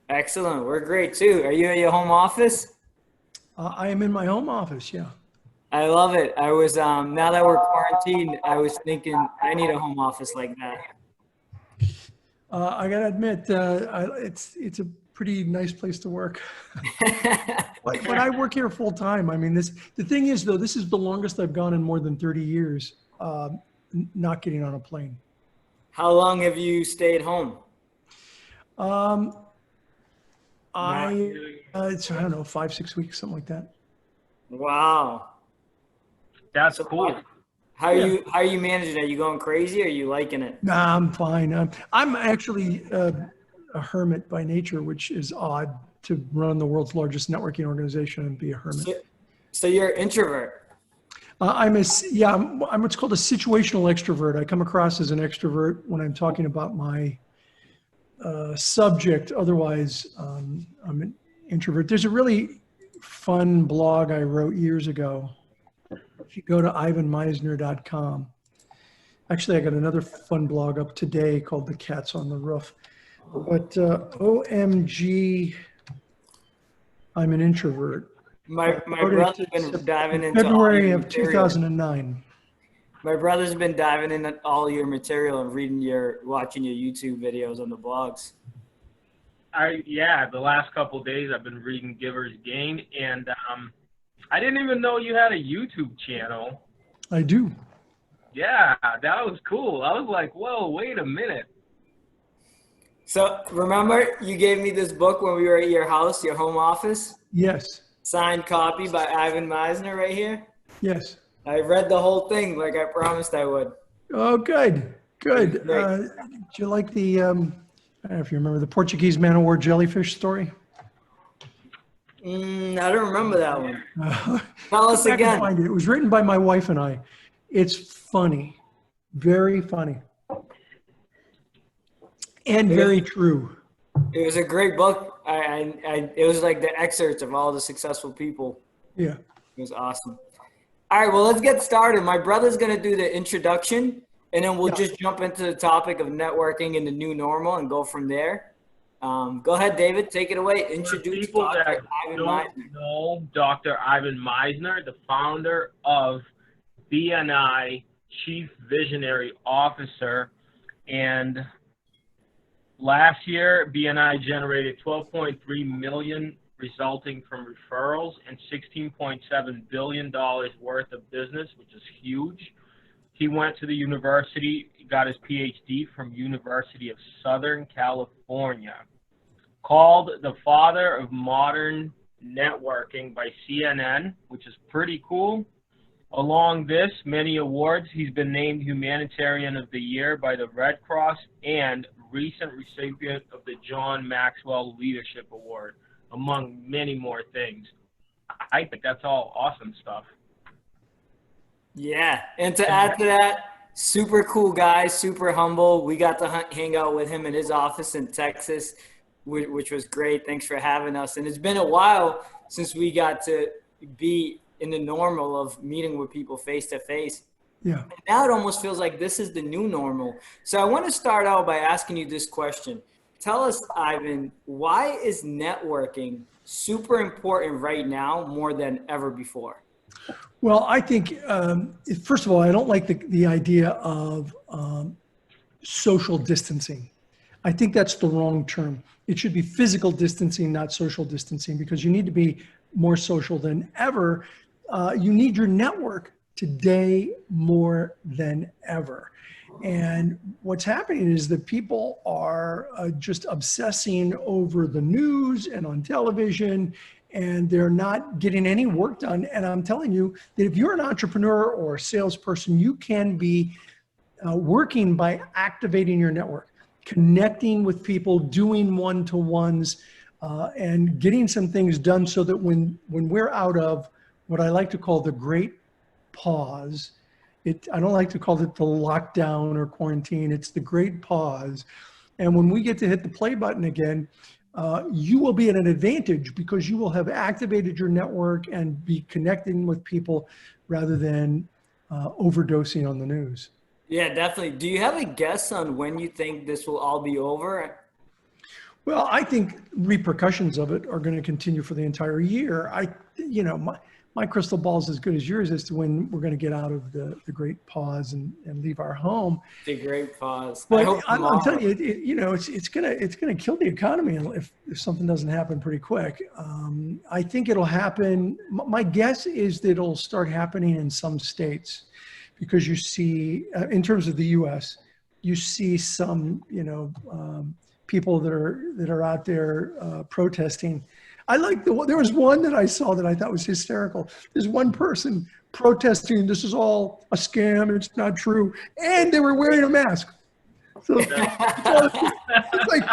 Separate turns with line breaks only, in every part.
Excellent. We're great too. Are you at your home office?
I am in my home office, yeah.
I love it. I was now that we're quarantined, I was thinking I need a home office like that.
I gotta admit, it's a pretty nice place to work. But I work here full time. I mean, the thing is though, this is the longest I've gone in more than 30 years, not getting on a plane.
How long have you stayed home?
Um,
Not
I,
doing-
it's, I don't know, 5, 6 weeks, something like that.
Wow.
That's
So
cool.
how are you managing it? Are you going crazy? Or are you liking it?
Nah, I'm fine. I'm actually a hermit by nature, which is odd to run the world's largest networking organization and be a hermit.
So you're an introvert.
I'm what's called a situational extrovert. I come across as an extrovert when I'm talking about my subject. Otherwise, I'm an introvert. There's a really fun blog I wrote years ago. If you go to ivanmeisner.com, actually, I got another fun blog up today called The Cats on the Roof. But OMG, I'm an introvert.
My brother's been diving into all
February
your
of
material.
2009.
My brother's been diving into all your material and watching your YouTube videos on the blogs.
The last couple of days I've been reading Giver's Gain, and I didn't even know you had a YouTube channel.
I do.
Yeah, that was cool. I was like, whoa, wait a minute.
So remember you gave me this book when we were at your house, your home office?
Yes.
Signed copy by Ivan Meisner right here.
Yes.
I read the whole thing like I promised I would.
Oh, good. Good.
Great.
Do you like the, I don't know if you remember the Portuguese man o' war jellyfish story?
I don't remember that one. Tell us
Go back and
again.
find it. It was written by my wife and I. It's funny. Very funny. And very true.
It was a great book. It was like the excerpts of all the successful people.
Yeah.
It was awesome. All right, well, let's get started. My brother's going to do the introduction, and then we'll just jump into the topic of networking and the new normal and go from there. Go ahead, David. Take it away. Introduce
people
Dr.
that
Ivan
don't
Meisner.
know Dr. Ivan Meisner, the founder of BNI, Chief Visionary Officer, and last year BNI generated $12.3 million resulting from referrals and $16.7 billion worth of business, which is huge. He went to the university, got his Ph.D. from University of Southern California. Called the father of modern networking by CNN, which is pretty cool. Along this, many awards. He's been named Humanitarian of the Year by the Red Cross and recent recipient of the John Maxwell Leadership Award, among many more things. I think that's all awesome stuff.
Yeah, and to add to that, super cool guy, super humble. We got to hang out with him in his office in Texas, which was great. Thanks for having us. And it's been a while since we got to be in the normal of meeting with people face to face.
Yeah.
Now it almost feels like this is the new normal. So I want to start out by asking you this question. Tell us, Ivan, why is networking super important right now more than ever before?
Well, I think, first of all, I don't like the idea of social distancing. I think that's the wrong term. It should be physical distancing, not social distancing, because you need to be more social than ever. You need your network today more than ever. And what's happening is that people are just obsessing over the news and on television, and they're not getting any work done. And I'm telling you that if you're an entrepreneur or a salesperson, you can be working by activating your network, connecting with people, doing one-to-ones, and getting some things done so that when we're out of what I like to call the great pause, I don't like to call it the lockdown or quarantine, it's the great pause. And when we get to hit the play button again, you will be at an advantage because you will have activated your network and be connecting with people rather than overdosing on the news.
Yeah, definitely. Do you have a guess on when you think this will all be over?
Well, I think repercussions of it are going to continue for the entire year. My crystal ball is as good as yours as to when we're going to get out of the great pause and leave our home.
The great pause. I
But
hope
I'm telling
tomorrow.
you, it's gonna kill the economy if something doesn't happen pretty quick. I think it'll happen. My guess is that it'll start happening in some states, because you see, in terms of the U.S., you see some, people that are out there protesting. There was one that I saw that I thought was hysterical. There's one person protesting, this is all a scam, it's not true, and they were wearing a mask. So it's like,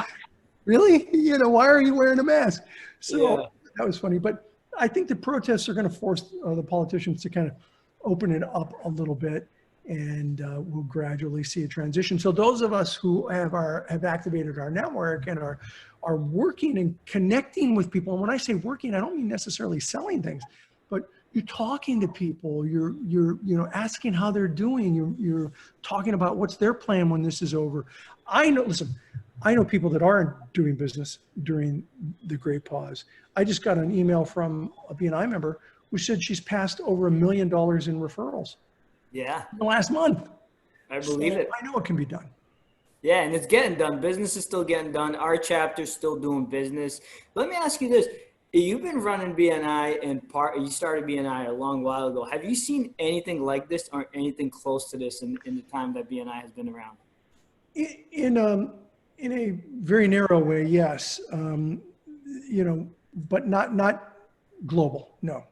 really? Why are you wearing a mask? So
Yeah.
that was funny. But I think the protests are going to force the politicians to kind of open it up a little bit, and we'll gradually see a transition. So those of us who have activated our network and are working and connecting with people, and when I say working, I don't mean necessarily selling things, but you're talking to people, you're asking how they're doing, you're talking about what's their plan when this is over. I know people that aren't doing business during the great pause. I just got an email from a BNI member who said she's passed over $1 million in referrals
Yeah.
in the last month.
I believe it.
I know it can be done.
Yeah, and it's getting done. Business is still getting done. Our chapter's still doing business. Let me ask you this. You've been running BNI you started BNI a long while ago. Have you seen anything like this or anything close to this in the time that BNI has been around?
In a very narrow way, yes. But not global, no.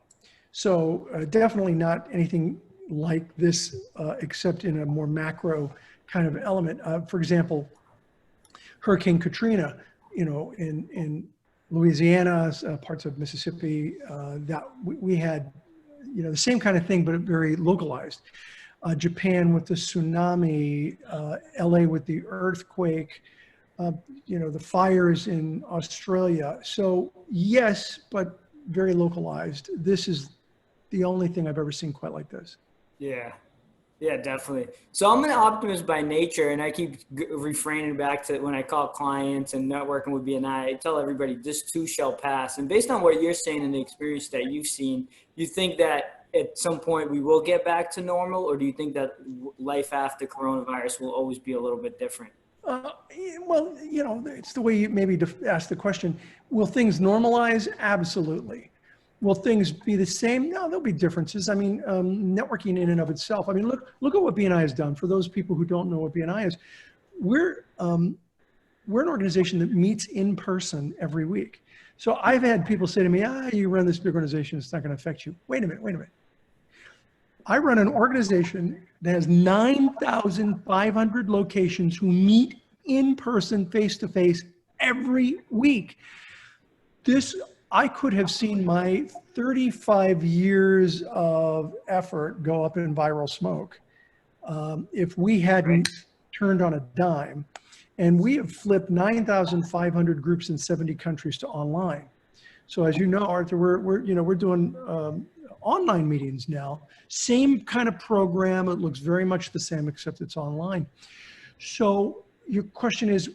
So definitely not anything like this, except in a more macro kind of element. For example, Hurricane Katrina, in Louisiana, parts of Mississippi, that we had, the same kind of thing, but very localized. Japan with the tsunami, LA with the earthquake, the fires in Australia. So yes, but very localized. This is the only thing I've ever seen quite like this.
Yeah. Yeah, definitely. So I'm an optimist by nature, and I keep refraining back to when I call clients and networking with BNI, I tell everybody this too shall pass. And based on what you're saying and the experience that you've seen, you think that at some point we will get back to normal, or do you think that life after coronavirus will always be a little bit different?
Well, it's the way you maybe ask the question. Will things normalize? Absolutely. Will things be the same? No, there'll be differences. I mean, networking in and of itself. I mean, look at what BNI has done. For those people who don't know what BNI is, we're an organization that meets in person every week. So I've had people say to me, you run this big organization, it's not going to affect you. Wait a minute. I run an organization that has 9,500 locations who meet in person, face to face every week. I could have seen my 35 years of effort go up in viral smoke if we hadn't turned on a dime. And we have flipped 9,500 groups in 70 countries to online. So as you know, Arthur, we're doing online meetings now. Same kind of program. It looks very much the same, except it's online. So your question is,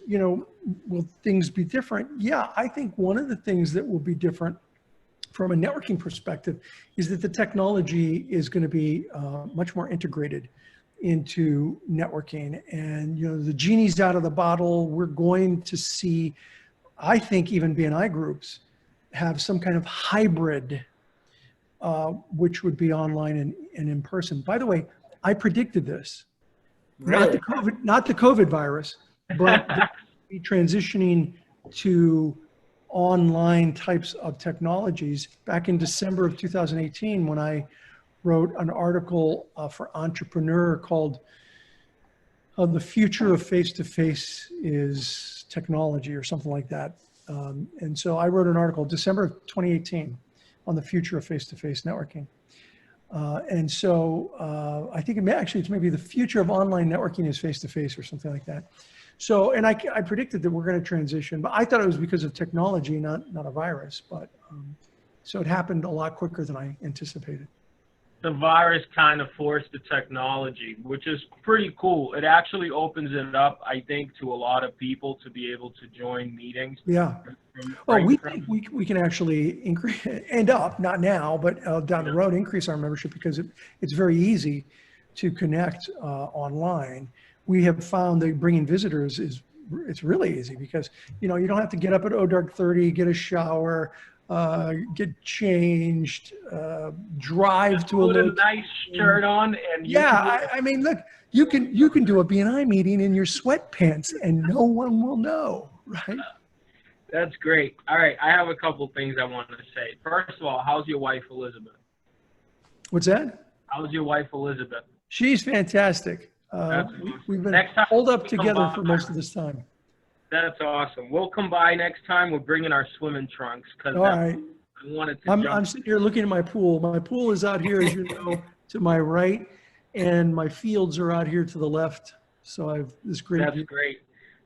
will things be different? Yeah, I think one of the things that will be different from a networking perspective is that the technology is going to be much more integrated into networking. And, the genie's out of the bottle. We're going to see, I think even BNI groups have some kind of hybrid, which would be online and in person. By the way, I predicted this.
Really?
Not the COVID virus, but the transitioning to online types of technologies back in December of 2018, when I wrote an article for Entrepreneur called The Future of Face-to-Face is Technology, or something like that. And so I wrote an article December of 2018 on the future of face-to-face networking. And so I think it's maybe the future of online networking is face-to-face or something like that. So, and I predicted that we're going to transition, but I thought it was because of technology, not a virus. But so it happened a lot quicker than I anticipated.
the virus kind of forced the technology, which is pretty cool. It actually opens it up, I think, to a lot of people to be able to join meetings.
Yeah. Oh, we think we can actually increase, end up, not now, but down the road, increase our membership because it's very easy to connect online. We have found that bringing visitors it's really easy because, you don't have to get up at dark 30, get a shower, get changed, drive to
put a nice shirt on, and
I mean, look, you can do a BNI meeting in your sweatpants and no one will know, right?
That's great. All right, I have a couple things I want to say. First of all, how's your wife, Elisabeth?
What's that?
How's your wife, Elisabeth?
She's fantastic. We've been holed up together for most of this time.
That's awesome. We'll come by next time. We're bringing our swimming trunks because
all right.
I wanted to.
I'm sitting here looking at my pool. My pool is out here, as you know, to my right, and my fields are out here to the left. So I've this great.
That's great.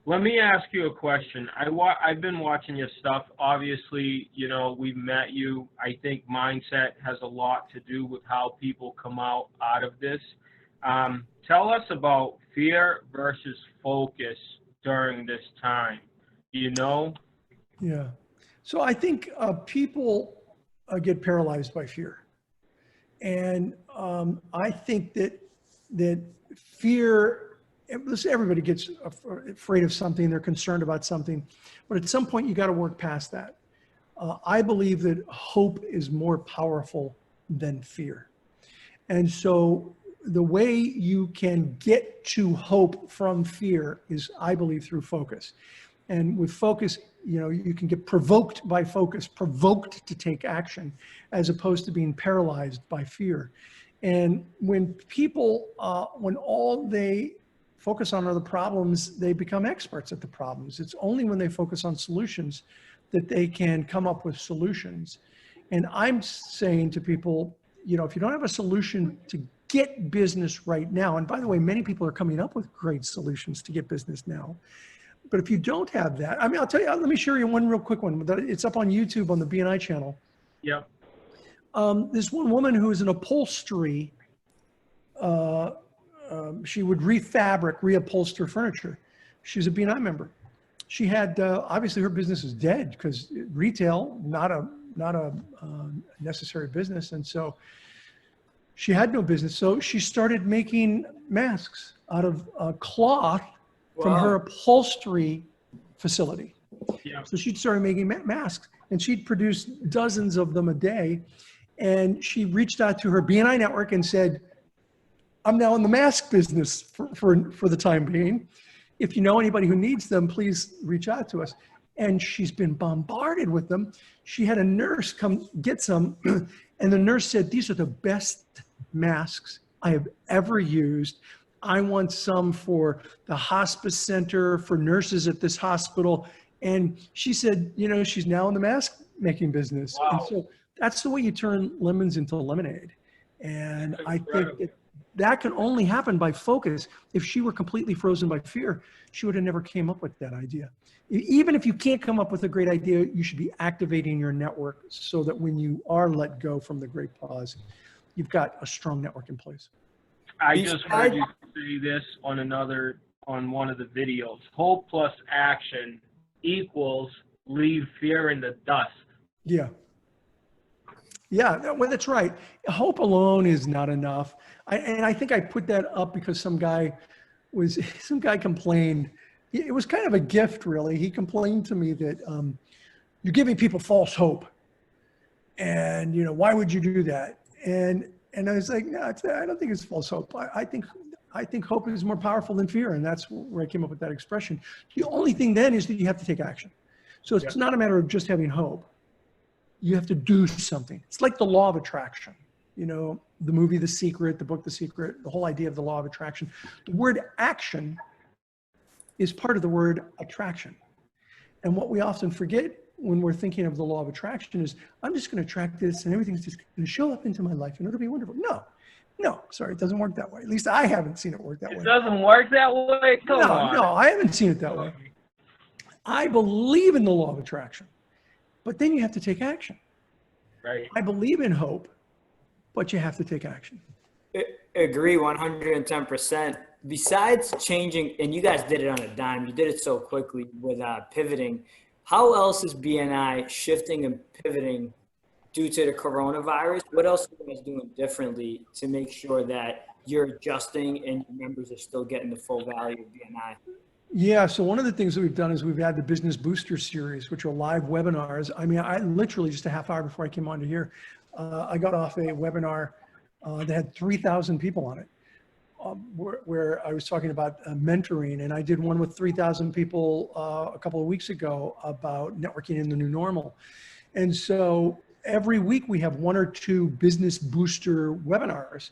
Let me ask you a question. I've been watching your stuff. Obviously, we've met you. I think mindset has a lot to do with how people come out of this. Tell us about fear versus focus during this time.
Yeah. So I think people get paralyzed by fear. And I think that fear, everybody gets afraid of something, they're concerned about something, but at some point you got to work past that. I believe that hope is more powerful than fear. And so the way you can get to hope from fear is, I believe, through focus. And with focus, you can get provoked by focus, provoked to take action, as opposed to being paralyzed by fear. And when people, when all they focus on are the problems, they become experts at the problems. It's only when they focus on solutions that they can come up with solutions. And I'm saying to people, if you don't have a solution to get business right now, and by the way, many people are coming up with great solutions to get business now. But if you don't have that, I mean, I'll tell you, let me share you one real quick one. It's up on YouTube on the BNI channel.
Yep.
This one woman who is an upholstery, she would reupholster furniture. She's a BNI member. She had, obviously her business is dead because retail, not a necessary business. And so she had no business. So she started making masks out of cloth from her upholstery facility.
Yeah.
So she'd started making masks and she'd produce dozens of them a day. And she reached out to her BNI network and said, I'm now in the mask business for the time being. If you know anybody who needs them, please reach out to us. And she's been bombarded with them. She had a nurse come get some, and the nurse said, these are the best masks I have ever used. I want some for the hospice center, for nurses at this hospital. And she said, she's now in the mask making business.
Wow.
And so that's the way you turn lemons into lemonade. And I think that can only happen by focus. If she were completely frozen by fear, she would have never came up with that idea. Even if you can't come up with a great idea, you should be activating your network so that when you are let go from the great pause, you've got a strong network in place.
I just heard you say this on one of the videos. Hope plus action equals leave fear in the dust.
Yeah. Yeah, well, that's right. Hope alone is not enough. And I think I put that up because some guy complained. It was kind of a gift, really. He complained to me that you're giving people false hope. And, why would you do that? And I was like, no, I don't think it's false hope. I think hope is more powerful than fear. And that's where I came up with that expression. The only thing then is that you have to take action. So it's not a matter of just having hope. You have to do something. It's like the law of attraction. The movie The Secret, the book The Secret, the whole idea of the law of attraction. The word action is part of the word attraction. And what we often forget when we're thinking of the law of attraction is, I'm just going to attract this and everything's just going to show up into my life and it'll be wonderful. No, sorry, it doesn't work that way. At least I haven't seen it work that way.
It doesn't work that way? Come on.
No, I haven't seen it that way. I believe in the law of attraction, but then you have to take action.
Right.
I believe in hope, but you have to take action.
Agree 110%. Besides changing, and you guys did it on a dime, you did it so quickly with pivoting. How else is BNI shifting and pivoting due to the coronavirus? What else are you guys doing differently to make sure that you're adjusting and your members are still getting the full value of BNI?
Yeah, so one of the things that we've done is we've had the Business Booster series, which are live webinars. I mean, I literally just a half hour before I came on to here, I got off a webinar that had 3,000 people on it, where I was talking about mentoring, and I did one with 3,000 people a couple of weeks ago about networking in the new normal. And so every week we have 1 or 2 Business Booster webinars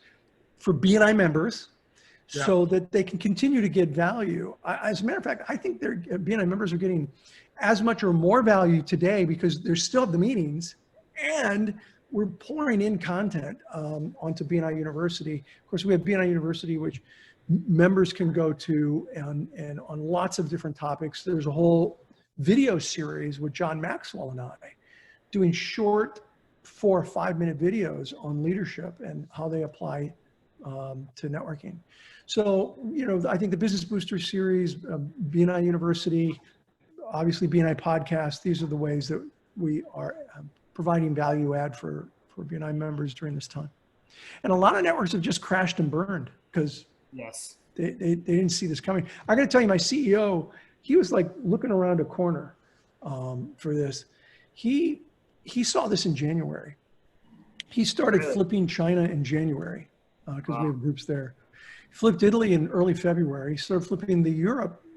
for BNI members, so that they can continue to get value. As a matter of fact, I think their BNI members are getting as much or more value today because there's still the meetings, and we're pouring in content onto BNI University. Of course, we have BNI University, which members can go to and on lots of different topics. There's a whole video series with John Maxwell and I doing short 4 or 5 minute videos on leadership and how they apply to networking. So, you know, I think the Business Booster series, BNI University, obviously BNI podcast, these are the ways that we are providing value add for BNI members during this time. And a lot of networks have just crashed and burned because they didn't see this coming. I got to tell you, my CEO, he was like looking around a corner for this. He saw this in January. He started flipping China in January because we have groups there. Flipped Italy in early February, started flipping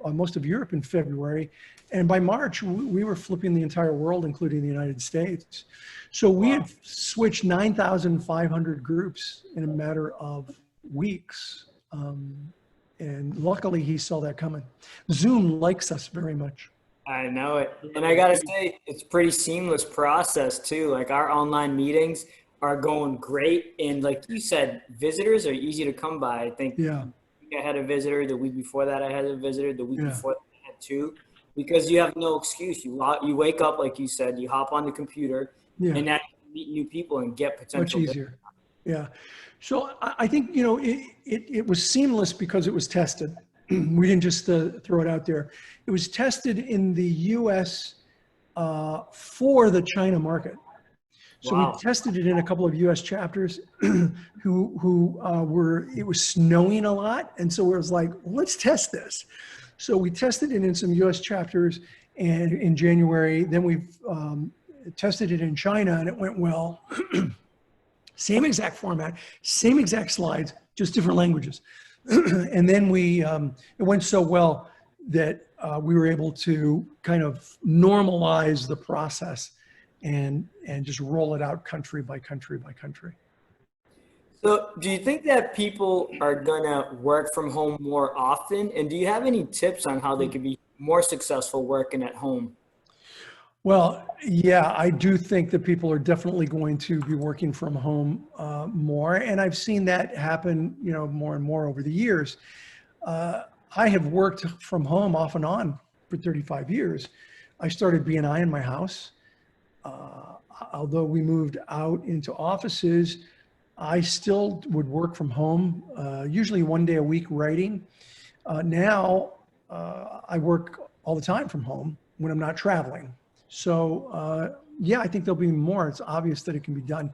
most of Europe in February. And by March, we were flipping the entire world, including the United States. So we had switched 9,500 groups in a matter of weeks. And luckily he saw that coming. Zoom likes us very much.
I know it. And I got to say, it's a pretty seamless process too. Like our online meetings are going great. And like you said, visitors are easy to come by. I think I had a visitor. The week before that, I had a visitor. The week before that, I had 2. Because you have no excuse. You wake up, like you said, you hop on the computer, and now you meet new people and get potential.
Much easier. Yeah. So I think, you know, it was seamless because it was tested. We didn't just throw it out there. It was tested in the U.S. For the China market. So we tested it in a couple of U.S. chapters who it was snowing a lot. And so it was like, let's test this. So we tested it in some U.S. chapters and in January. Then we tested it in China and it went well. Same exact format, same exact slides, just different languages. And then it went so well that we were able to kind of normalize the process and just roll it out country by country by country.
So do you think that people are going to work from home more often? And do you have any tips on how they could be more successful working at home?
Well, yeah, I do think that people are definitely going to be working from home more. And I've seen that happen, you know, more and more over the years. I have worked from home off and on for 35 years. I started BNI in my house. Although we moved out into offices, I still would work from home, usually 1 day a week writing. Now I work all the time from home when I'm not traveling. So yeah, I think there'll be more. It's obvious that it can be done.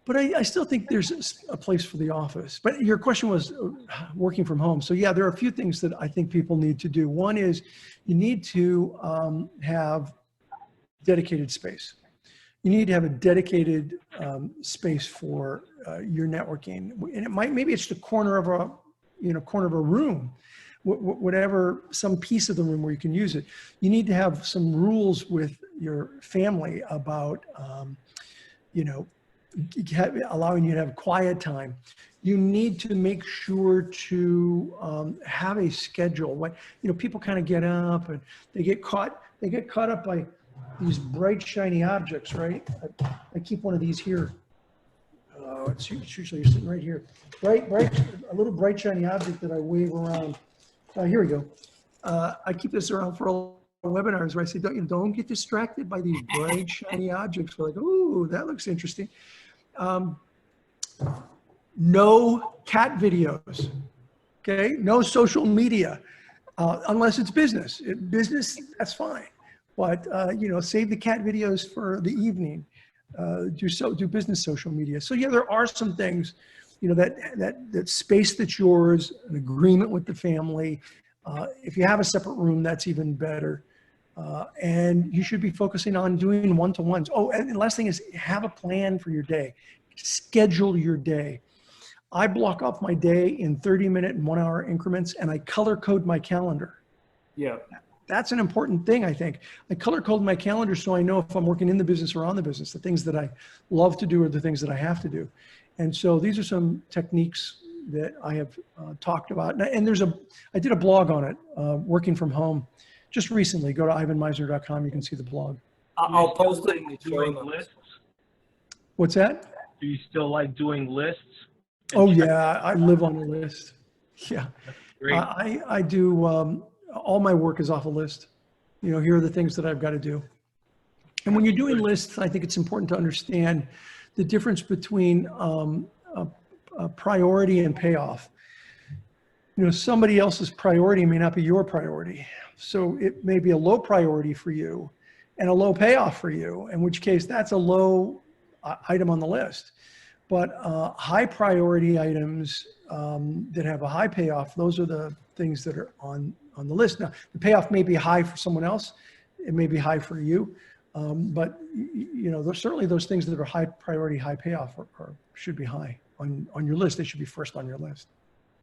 But I still think there's a place for the office. But your question was working from home. So yeah, there are a few things that I think people need to do. One is you need to have dedicated space. You need to have a dedicated space for your networking, and maybe it's the corner of a room, whatever, some piece of the room where you can use it. You need to have some rules with your family about, allowing you to have quiet time. You need to make sure to have a schedule. People kind of get up and they get caught up by these bright, shiny objects, right? I keep one of these here. It's usually sitting right here. A little bright, shiny object that I wave around. Here we go. I keep this around for all webinars where I say, don't get distracted by these bright, shiny objects. We're like, ooh, that looks interesting. No cat videos, okay? No social media, unless it's business. Business, that's fine. But, save the cat videos for the evening. Do business social media. So yeah, there are some things, that space that's yours, an agreement with the family. If you have a separate room, that's even better. And you should be focusing on doing one-to-ones. Oh, and the last thing is have a plan for your day. Schedule your day. I block off my day in 30-minute and 1-hour increments, and I color code my calendar.
Yeah.
That's an important thing, I think. I color code my calendar so I know if I'm working in the business or on the business, the things that I love to do or the things that I have to do. And so these are some techniques that I have talked about. And I did a blog on it, working from home, just recently. Go to ivanmeisner.com. You can see the blog.
I'll post it in the
doing
show notes.
lists.
What's that?
Do you still like doing lists?
Oh yeah, I live on a list. Yeah,
Great.
I do. All my work is off a list. Here are the things that I've got to do. And when you're doing lists, I think it's important to understand the difference between a priority and payoff. Somebody else's priority may not be your priority. So it may be a low priority for you and a low payoff for you, in which case that's a low item on the list. But high priority items that have a high payoff, those are the things that are on the list. Now, the payoff may be high for someone else. It may be high for you. But there's certainly those things that are high priority, high payoff should be high on your list. They should be first on your list.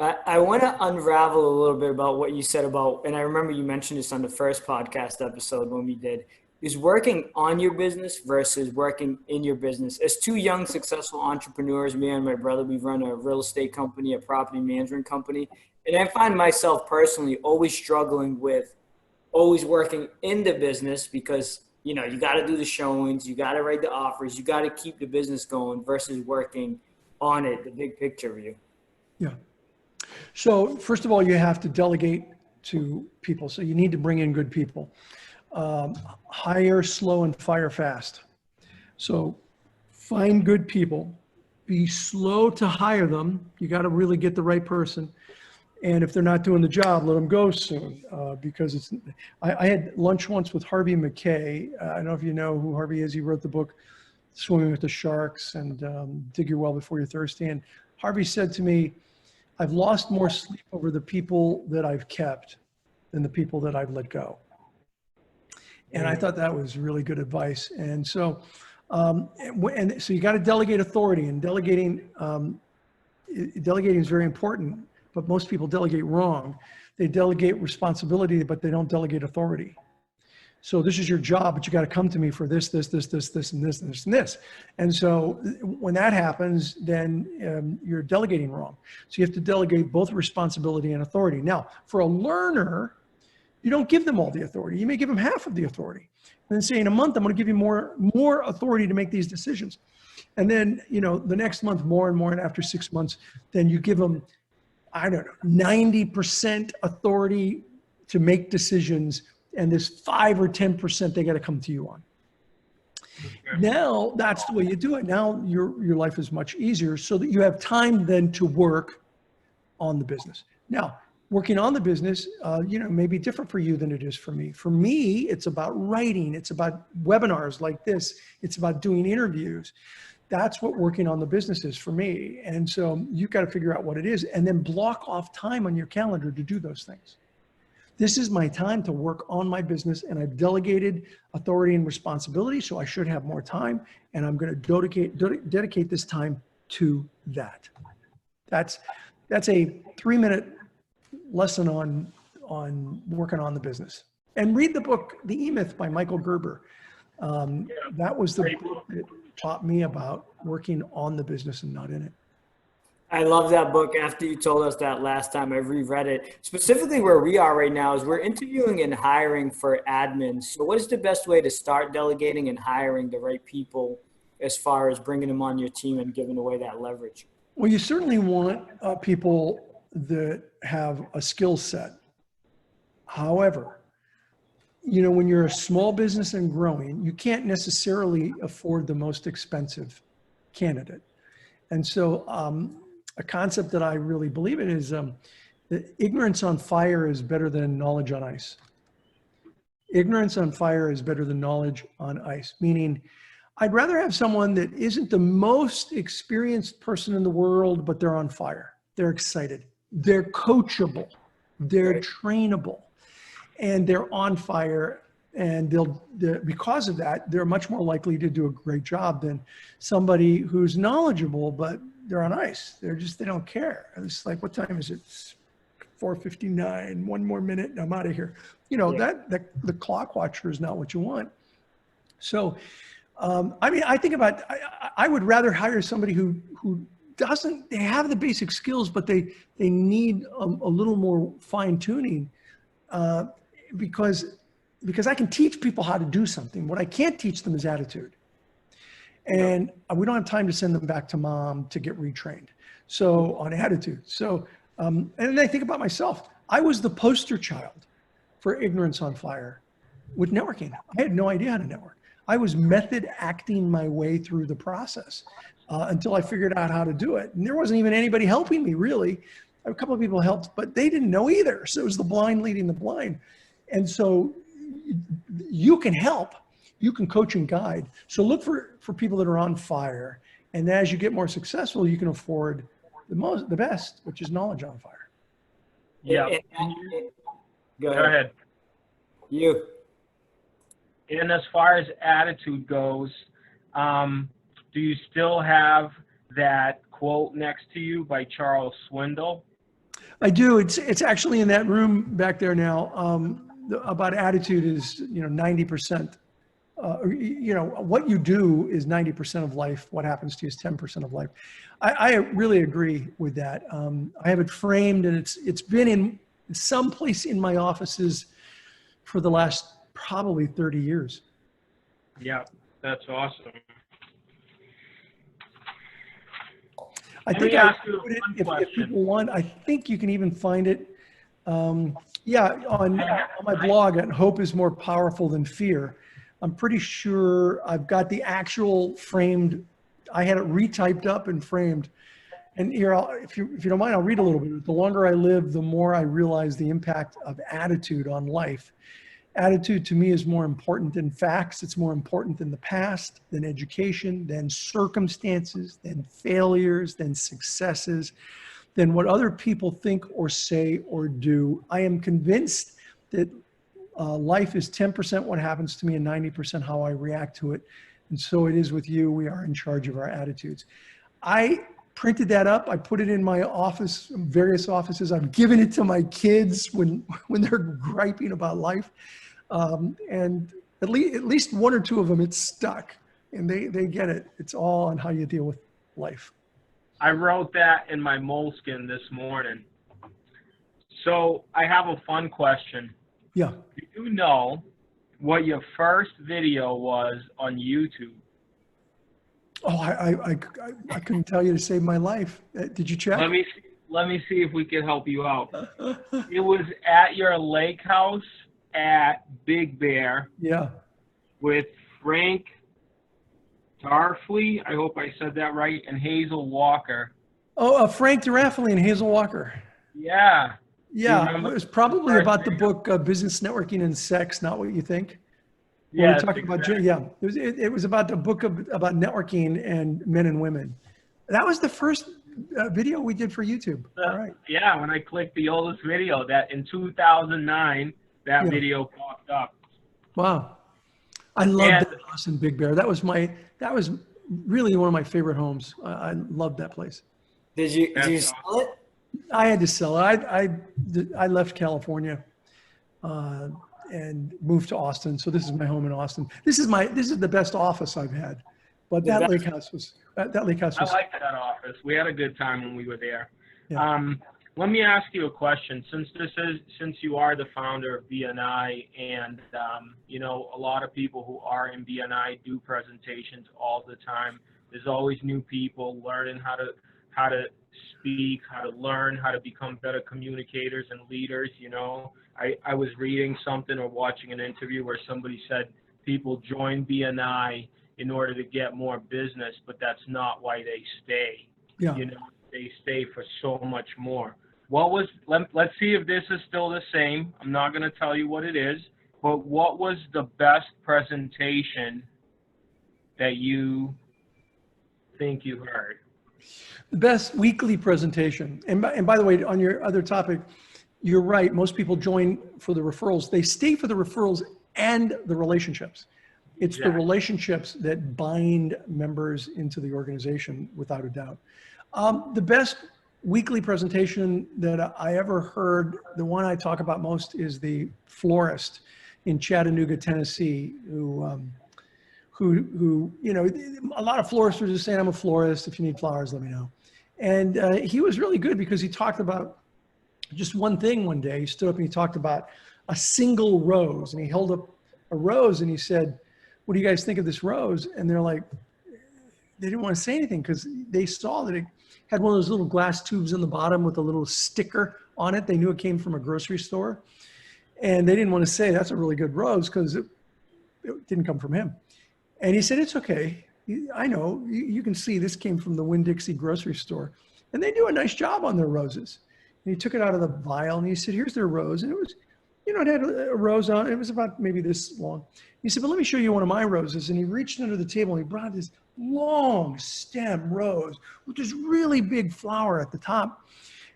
I want to unravel a little bit about what you said about, and I remember you mentioned this on the first podcast episode when we did, is working on your business versus working in your business. As two young, successful entrepreneurs, me and my brother, we run a real estate company, a property management company. And I find myself personally always struggling with always working in the business because, you got to do the showings, you got to write the offers, you got to keep the business going versus working on it, the big picture view.
Yeah. So first of all, you have to delegate to people. So you need to bring in good people. Hire slow and fire fast. So find good people, be slow to hire them. You got to really get the right person. And if they're not doing the job, let them go soon. Because I had lunch once with Harvey McKay. I don't know if you know who Harvey is. He wrote the book, Swimming with the Sharks and Dig Your Well Before You're Thirsty. And Harvey said to me, I've lost more sleep over the people that I've kept than the people that I've let go. And I thought that was really good advice. And so, so you got to delegate authority, and delegating is very important, but most people delegate wrong. They delegate responsibility, but they don't delegate authority. So this is your job, but you got to come to me for this, and this, and this. And so when that happens, then you're delegating wrong. So you have to delegate both responsibility and authority. Now, for a learner, you don't give them all the authority. You may give them half of the authority. And then say, in a month, I'm going to give you more authority to make these decisions. And then, the next month, more and more. And after 6 months, then you give them, 90% authority to make decisions. And this 5 or 10% they got to come to you on. Okay. Now that's the way you do it. Now your life is much easier so that you have time then to work on the business. Now, working on the business, may be different for you than it is for me. For me, it's about writing. It's about webinars like this. It's about doing interviews. That's what working on the business is for me. And so you've got to figure out what it is and then block off time on your calendar to do those things. This is my time to work on my business, and I've delegated authority and responsibility, so I should have more time, and I'm going to dedicate this time to that. That's a 3-minute lesson on working on the business. And read the book, The E-Myth by Michael Gerber. That was the book that taught me about working on the business and not in it.
I love that book. After you told us that last time, I reread it. Specifically where we are right now is we're interviewing and hiring for admins. So what is the best way to start delegating and hiring the right people as far as bringing them on your team and giving away that leverage?
Well, you certainly want people that have a skill set. However, when you're a small business and growing, you can't necessarily afford the most expensive candidate. And so a concept that I really believe in is that ignorance on fire is better than knowledge on ice. Ignorance on fire is better than knowledge on ice, meaning I'd rather have someone that isn't the most experienced person in the world, but they're on fire. They're excited. They're coachable. They're trainable. And they're on fire. And because of that, they're much more likely to do a great job than somebody who's knowledgeable, but they're on ice. They don't care. It's like, what time is it? It's 4:59, one more minute and I'm out of here. You know, the clock watcher is not what you want. So, I mean, I think about, I would rather hire somebody who doesn't, they have the basic skills, but they need a little more fine tuning because I can teach people how to do something. What I can't teach them is attitude. And we don't have time to send them back to mom to get retrained. So on attitude. So, and then I think about myself. I was the poster child for ignorance on fire with networking. I had no idea how to network. I was method acting my way through the process until I figured out how to do it. And there wasn't even anybody helping me, really. A couple of people helped, but they didn't know either. So it was the blind leading the blind. And so you can help, you can coach and guide. So look for people that are on fire. And as you get more successful, you can afford the best, which is knowledge on fire.
Yeah.
Go
Go ahead.
You.
And as far as attitude goes, do you still have that quote next to you by Charles Swindoll?
I do. It's actually in that room back there now. About attitude is, 90%. What you do is 90% of life. What happens to you is 10% of life. I really agree with that. I have it framed, and it's been in some place in my offices for the last probably 30 years.
Yeah, that's awesome.
I think if people want, I think you can even find it. On my blog at Hope is More Powerful Than Fear. I'm pretty sure I've got the actual framed. I had it retyped up and framed. And here, if you don't mind, I'll read a little bit. The longer I live, the more I realize the impact of attitude on life. Attitude to me is more important than facts. It's more important than the past, than education, than circumstances, than failures, than successes, than what other people think or say or do. I am convinced that life is 10% what happens to me and 90% how I react to it. And so it is with you. We are in charge of our attitudes. I printed that up. I put it in my office, various offices. I've given it to my kids when they're griping about life. And at least one or two of them, it's stuck and they get it. It's all on how you deal with life.
I wrote that in my moleskin this morning. So I have a fun question.
Yeah.
Do you know what your first video was on YouTube?
Oh, I couldn't tell you to save my life. Did you check?
Let me see if we can help you out. It was at your lake house at Big Bear.
Yeah.
With Frank Tarfley, I hope I said that right, and Hazel Walker.
Oh, Frank Tarfley and Hazel Walker.
Yeah.
Yeah, it was probably about the book Business Networking and Sex, Not What You Think.
Yeah,
we talked about, it was about the book about networking and men and women. That was the first video we did for YouTube. All right.
Yeah, when I clicked the oldest video, that in 2009, that video popped up.
Wow. I loved that house in Big Bear. That was really one of my favorite homes. I loved that place.
Did you sell it?
I had to sell it. I left California and moved to Austin. So this is my home in Austin. This is the best office I've had. But that lake house was. I liked
that office. We had a good time when we were there.
Yeah.
Let me ask you a question. Since you are the founder of BNI, and a lot of people who are in BNI do presentations all the time. There's always new people learning how to speak, how to learn, how to become better communicators and leaders. I was reading something or watching an interview where somebody said people join BNI in order to get more business, but that's not why they stay.
Yeah.
you know, they stay for so much more. Let's see if this is still the same. I'm not going to tell you what it is, but what was the best presentation that you think you heard?
The best weekly presentation. And by the way, on your other topic, you're right. Most people join for the referrals. They stay for the referrals and the relationships. It's the
Exactly.
relationships that bind members into the organization, without a doubt. The best weekly presentation that I ever heard, the one I talk about most, is the florist in Chattanooga, Tennessee, who you know, a lot of florists are just saying, I'm a florist. If you need flowers, let me know. And he was really good because he talked about just one thing one day. He stood up and he talked about a single rose, and he held up a rose and he said, what do you guys think of this rose? And they're like, they didn't want to say anything because they saw that it had one of those little glass tubes in the bottom with a little sticker on it. They knew it came from a grocery store. And they didn't want to say that's a really good rose because it didn't come from him. And he said, it's okay. I know, you can see this came from the Winn-Dixie grocery store. And they do a nice job on their roses. And he took it out of the vial and he said, here's their rose. And it was, you know, it had a rose on it. It was about maybe this long. He said, but let me show you one of my roses. And he reached under the table and he brought this long stem rose with this really big flower at the top.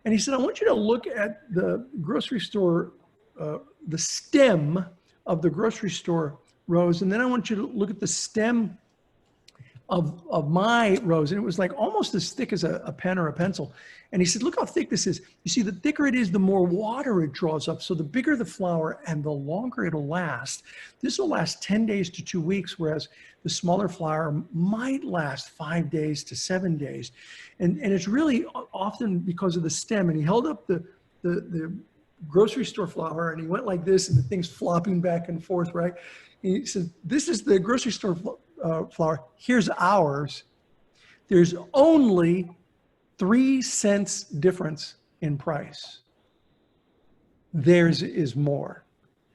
And he said, I want you to look at the grocery store, the stem of the grocery store rose. And then I want you to look at the stem of my rose. And it was like almost as thick as a pen or a pencil. And he said, look how thick this is. You see, the thicker it is, the more water it draws up. So the bigger the flower and the longer it'll last. This will last 10 days to 2 weeks, whereas the smaller flower might last 5 days to 7 days. And it's really often because of the stem. And he held up the grocery store flower and he went like this and the thing's flopping back and forth, right? He said, this is the grocery store flower. Here's ours. There's only 3 cents difference in price. Theirs is more.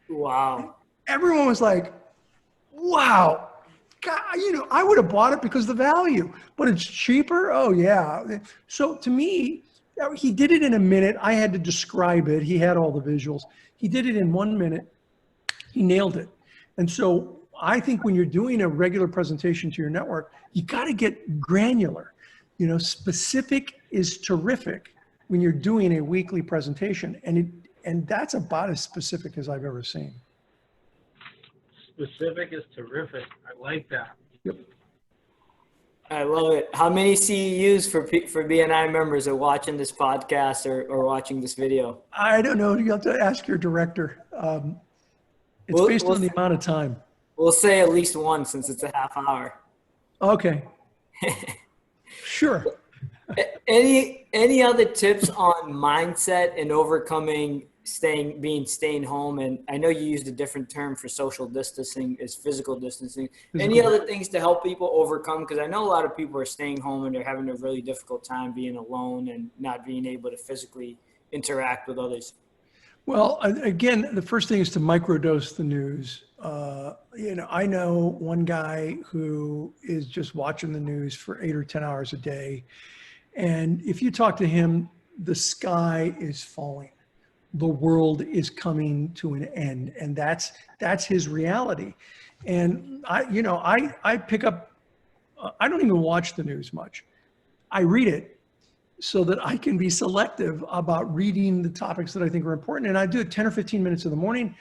Wow.
Everyone was like, wow. God, you know, I would have bought it because of the value, but it's cheaper. Oh yeah. So to me, he did it in a minute. I had to describe it. He had all the visuals. He did it in 1 minute. He nailed it. And so I think when you're doing a regular presentation to your network, you got to get granular. You know, specific is terrific when you're doing a weekly presentation, and that's about as specific as I've ever seen.
Specific is terrific. I like that.
Yep.
I love it. How many CEUs for BNI members are watching this podcast or watching this video?
I don't know. You have to ask your director. It's based on the amount of time.
We'll say at least one since it's a half hour.
Okay. Sure.
Any other tips on mindset and overcoming staying home? And I know you used a different term for social distancing is physical distancing. Any other things to help people overcome? Because I know a lot of people are staying home and they're having a really difficult time being alone and not being able to physically interact with others.
Well, again, the first thing is to microdose the news. You know, I know one guy who is just watching the news for 8 or 10 hours a day. And if you talk to him, the sky is falling. The world is coming to an end. And that's his reality. And I pick up, I don't even watch the news much. I read it so that I can be selective about reading the topics that I think are important. And I do it 10 or 15 minutes in the morning,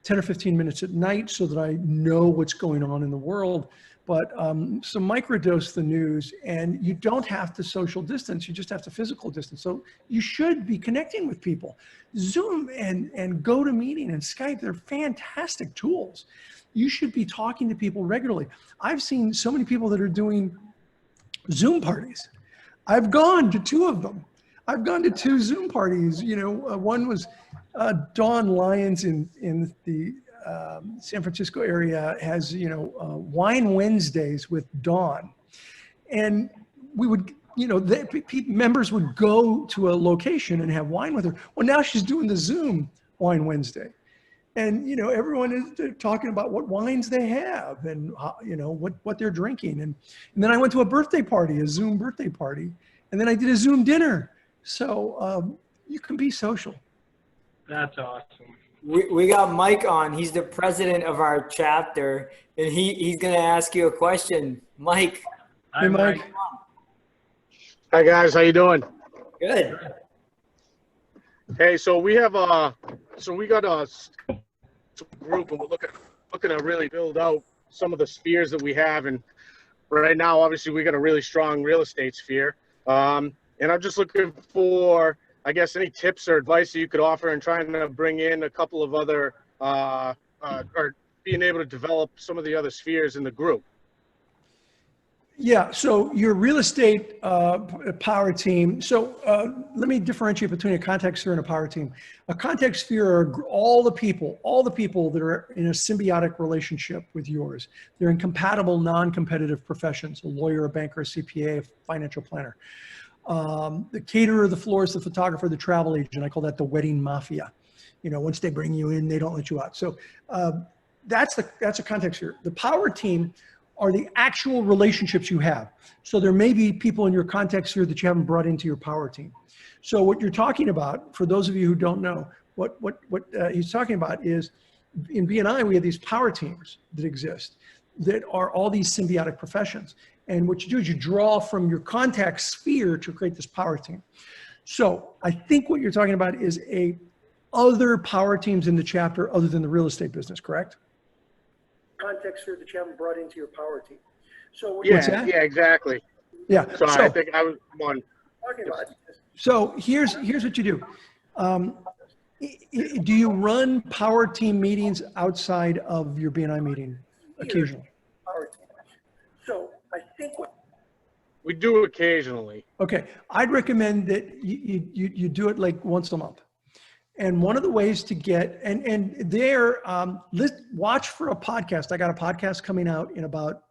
10 or 15 minutes at night so that I know what's going on in the world. But so microdose the news, and you don't have to social distance, you just have to physical distance. So you should be connecting with people. Zoom and GoToMeeting and Skype, they're fantastic tools. You should be talking to people regularly. I've seen so many people that are doing Zoom parties. I've gone to 2 of them. I've gone to 2 Zoom parties. You know, one was Dawn Lyons in the San Francisco area has, you know, Wine Wednesdays with Dawn. And we would, you know, members would go to a location and have wine with her. Well, now she's doing the Zoom Wine Wednesday. And, you know, everyone is talking about what wines they have and, you know, what they're drinking. And then I went to a birthday party, a Zoom birthday party. And then I did a Zoom dinner. So you can be social.
That's awesome.
We got Mike on. He's the president of our chapter, and he's going to ask you a question. Mike.
Hey, Mike.
Hi guys, how you doing?
Good.
Hey, so we have we got a group, and we're looking to really build out some of the spheres that we have, and right now, obviously, we got a really strong real estate sphere, and I'm just looking for, I guess, any tips or advice that you could offer in trying to bring in a couple of other, or being able to develop some of the other spheres in the group.
Yeah, so your real estate power team. So let me differentiate between a context sphere and a power team. A context sphere are all the people that are in a symbiotic relationship with yours. They're in compatible, non-competitive professions, a lawyer, a banker, a CPA, a financial planner. The caterer, the florist, the photographer, the travel agent, I call that the wedding mafia. You know, once they bring you in, they don't let you out. So that's a context sphere. The power team are the actual relationships you have. So there may be people in your context sphere that you haven't brought into your power team. So what you're talking about, for those of you who don't know, what he's talking about is, in BNI, we have these power teams that exist that are all these symbiotic professions. And what you do is you draw from your context sphere to create this power team. So I think what you're talking about is other power teams in the chapter other than the real estate business, correct? Context sphere that you haven't brought into your power team. So
Yeah, exactly.
Yeah.
So I think I was one.
So here's what you do. Do you run power team meetings outside of your BNI meeting occasionally? So I think
we do occasionally.
Okay, I'd recommend that you do it like once a month. And one of the ways to get, and there, watch for a podcast. I got a podcast coming out in about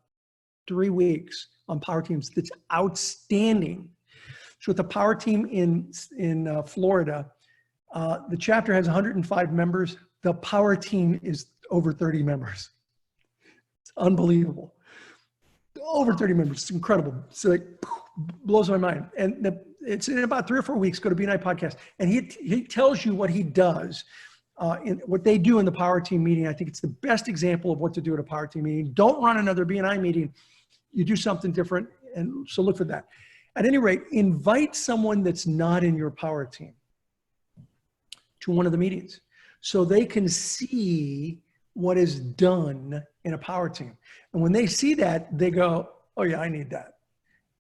3 weeks on power teams that's outstanding. So with the power team in Florida, the chapter has 105 members. The power team is over 30 members. It's unbelievable. Over 30 members. It's incredible. So like, blows my mind. And it's in about 3 or 4 weeks. Go to BNI podcast, and he tells you what he does, what they do in the power team meeting. I think it's the best example of what to do at a power team meeting. Don't run another BNI meeting. You do something different, and so look for that. At any rate, invite someone that's not in your power team to one of the meetings, so they can see what is done in a power team. And when they see that, they go, "Oh yeah, I need that."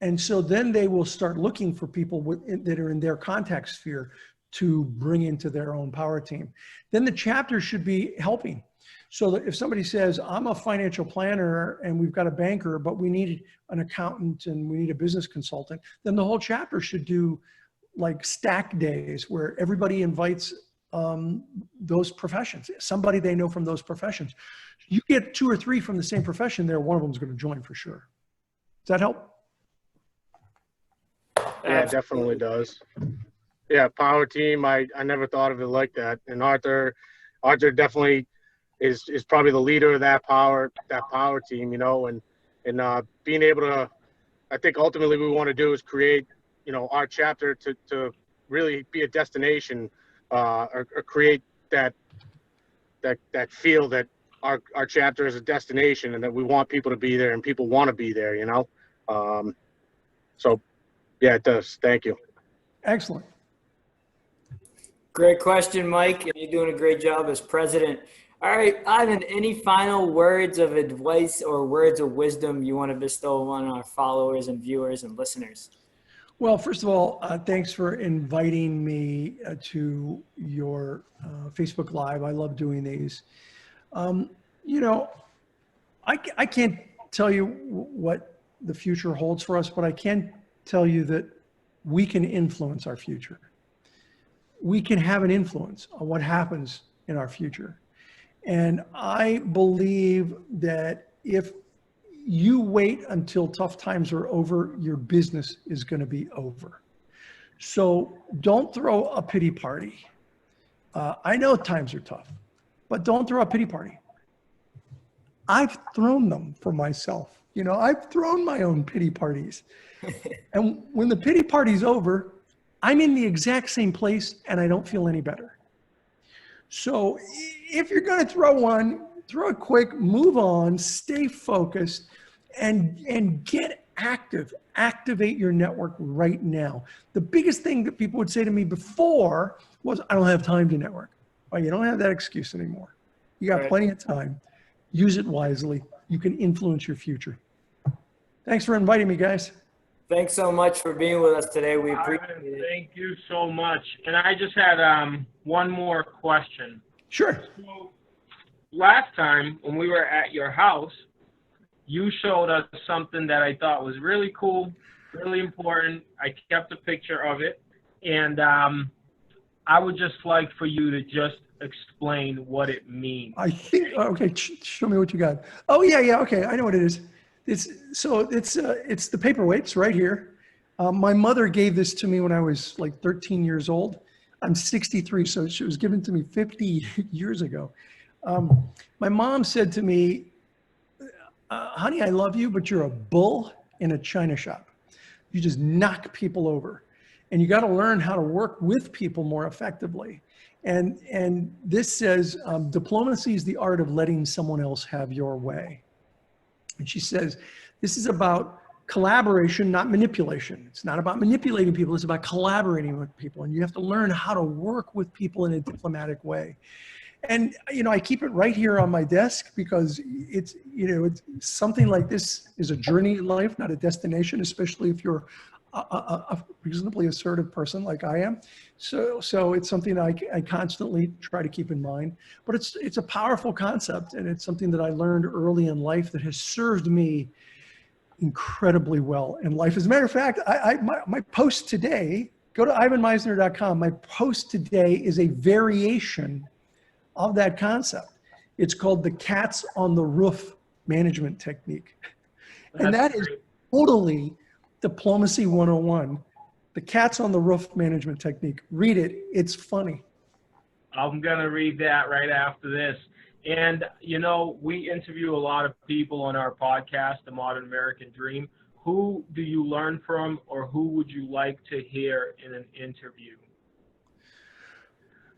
And so then they will start looking for people that are in their contact sphere to bring into their own power team. Then the chapter should be helping. So that if somebody says, I'm a financial planner and we've got a banker, but we need an accountant and we need a business consultant, then the whole chapter should do like stack days where everybody invites those professions, somebody they know from those professions. You get 2 or 3 from the same profession there, one of them is going to join for sure. Does that help?
Yeah, it definitely does. Yeah, power team. I never thought of it like that. And Arthur definitely is probably the leader of that power team, you know, and being able to, I think ultimately we want to do is create, you know, our chapter to really be a destination, or create that feel that our chapter is a destination and that we want people to be there and people want to be there, you know. So yeah, it does. Thank you.
Excellent.
Great question, Mike. And you're doing a great job as president. All right, Ivan, any final words of advice or words of wisdom you want to bestow on our followers and viewers and listeners?
Well, first of all, thanks for inviting me to your Facebook Live. I love doing these. You know, I can't tell you what the future holds for us, but I can tell you that we can influence our future. We can have an influence on what happens in our future. And I believe that if you wait until tough times are over, your business is going to be over. So don't throw a pity party. I know times are tough, but don't throw a pity party. I've thrown them for myself. You know, I've thrown my own pity parties. And when the pity party's over, I'm in the exact same place and I don't feel any better. So if you're going to throw one, throw it quick, move on, stay focused, and get active. Activate your network right now. The biggest thing that people would say to me before was, I don't have time to network. Well, you don't have that excuse anymore. You got plenty of time. Use it wisely. You can influence your future. Thanks for inviting me, guys.
Thanks so much for being with us today. We appreciate it.
Thank you so much. And I just had one more question.
Sure.
So, last time when we were at your house, you showed us something that I thought was really cool, really important. I kept a picture of it. And I would just like for you to just explain what it means.
I think, okay, show me what you got. Oh, yeah, okay, I know what it is. It's the paperweights right here. My mother gave this to me when I was like 13 years old. I'm 63, so she was given to me 50 years ago. My mom said to me, honey, I love you, but you're a bull in a china shop. You just knock people over. And you got to learn how to work with people more effectively. And this says, diplomacy is the art of letting someone else have your way. And she says, this is about collaboration, not manipulation. It's not about manipulating people. It's about collaborating with people. And you have to learn how to work with people in a diplomatic way. And, you know, I keep it right here on my desk because it's, you know, it's something like this is a journey in life, not a destination, especially if you're a reasonably assertive person like I am. So it's something I constantly try to keep in mind, but it's a powerful concept. And it's something that I learned early in life that has served me incredibly well in life. As a matter of fact, my post today, go to ivanmeisner.com. My post today is a variation of that concept. It's called the cats on the roof management technique. And that is totally Diplomacy 101, the cats on the roof management technique. Read it. It's funny.
I'm going to read that right after this. And, you know, we interview a lot of people on our podcast, The Modern American Dream. Who do you learn from, or who would you like to hear in an interview?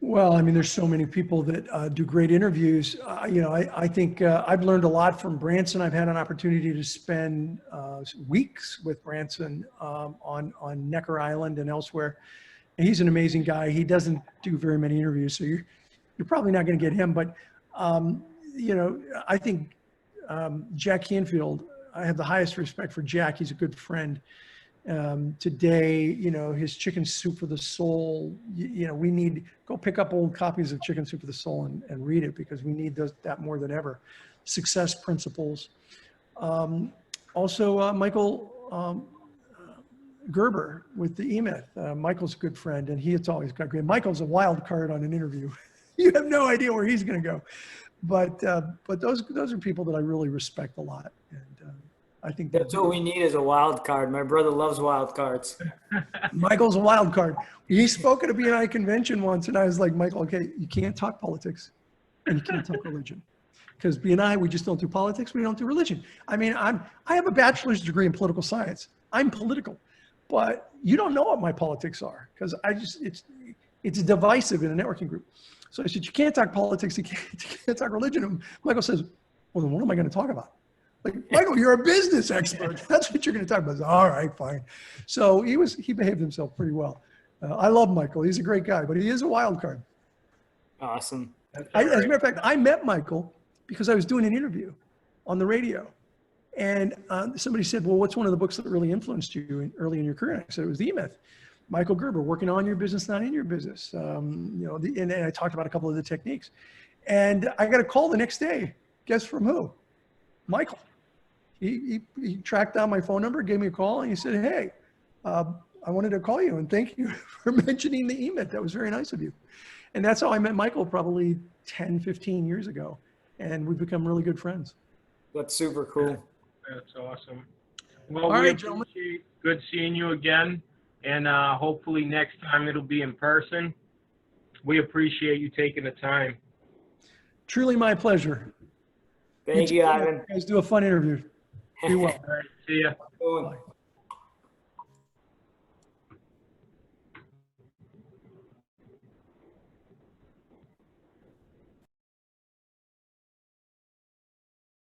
Well, I mean, there's so many people that do great interviews. You know, I think I've learned a lot from Branson. I've had an opportunity to spend weeks with Branson on Necker Island and elsewhere. And he's an amazing guy. He doesn't do very many interviews, so you're probably not going to get him. But, you know, I think Jack Canfield, I have the highest respect for Jack. He's a good friend. Today, you know, his Chicken Soup for the Soul, you know, we need, go pick up old copies of Chicken Soup for the Soul and read it, because we need that more than ever. Success Principles. Also, Michael Gerber with the E-Myth. Michael's a good friend, and it's always got great. Michael's a wild card on an interview. You have no idea where he's going to go. But those are people that I really respect a lot. And I think
that's what we need, is a wild card. My brother loves wild cards.
Michael's a wild card. He spoke at a BNI convention once, and I was like, Michael, okay, you can't talk politics and you can't talk religion, because BNI, we just don't do politics. We don't do religion. I mean, I have a bachelor's degree in political science. I'm political, but you don't know what my politics are, because it's divisive in a networking group. So I said, you can't talk politics. You can't talk religion. And Michael says, well, then what am I going to talk about? Like, Michael, you're a business expert. That's what you're going to talk about. I said, all right, fine. So he behaved himself pretty well. I love Michael. He's a great guy, but he is a wild card.
Awesome.
As a matter of fact, I met Michael because I was doing an interview on the radio. And somebody said, well, what's one of the books that really influenced you early in your career? And I said, it was The E-Myth. Michael Gerber, Working on Your Business, Not in Your Business. You know, and I talked about a couple of the techniques. And I got a call the next day. Guess from who? Michael. He tracked down my phone number, gave me a call, and he said, hey, I wanted to call you and thank you for mentioning the E-Myth. That was very nice of you. And that's how I met Michael probably 10, 15 years ago. And we've become really good friends.
That's super cool.
That's awesome. Well,
all right, gentlemen.
Good seeing you again. And hopefully next time it'll be in person. We appreciate you taking the time.
Truly my pleasure.
Thank you, Ivan.
You guys do a fun interview. Be well.
All right, see ya.
Going.
Bye.